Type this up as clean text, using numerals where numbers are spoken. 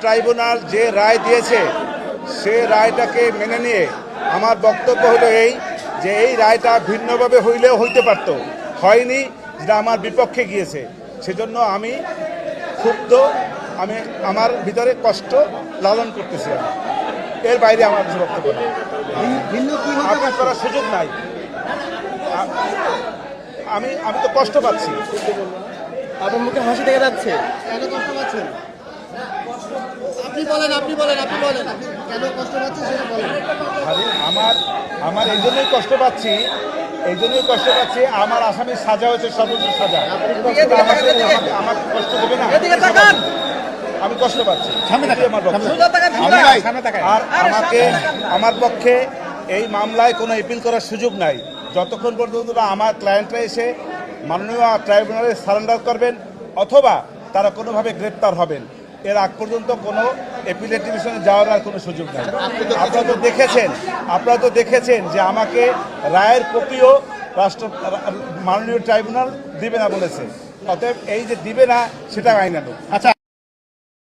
Tribunal যে রায় দিয়েছে সে রায়টাকে মেনে নিয়ে আমার বক্তব্য হলো এই যে এই রায়টা ভিন্নভাবে হইলেও হইতে পারত, হয়নি, যেটা আমার বিপক্ষে গিয়েছে। সেজন্য আমি ক্ষুব্ধ, আমি আমার ভিতরে কষ্ট লালন করতেছি। এর বাইরে আমার কিছু বক্তব্য নেই, আপিল করার সুযোগ নাই। আমি তো কষ্ট পাচ্ছি। আপনার মুখে হাসি দেখা যাচ্ছে। কেন কষ্ট পাচ্ছেন? আপনি বলেন কেন কষ্ট পাচ্ছেন সেটা বলেন। আমার এই জন্যই কষ্ট পাচ্ছি, আমার আসামির সাজা হয়েছে সর্বোচ্চ সাজা। আমার কষ্ট দেবে না, আমি কষ্ট পাচ্ছি। আর আমার পক্ষে এই মামলায় কোনো অ্যাপিল করার সুযোগ নাই যতক্ষণ পর্যন্ত না আমার ক্লায়েন্টরা এসে মাননীয় ট্রাইব্যুনালে সারেন্ডার করবেন অথবা তারা কোনোভাবে গ্রেপ্তার হবেন। এর আগ পর্যন্ত কোনো অ্যাপিলেট ডিভিশনে যাওয়ার আর কোনো সুযোগ নেই। আপনারা তো দেখেছেন যে আমাকে রায়ের কপিও মাননীয় ট্রাইব্যুনাল দিবে না বলেছে। অতএব এই যে দিবে না সেটা আইনানুগ। আচ্ছা।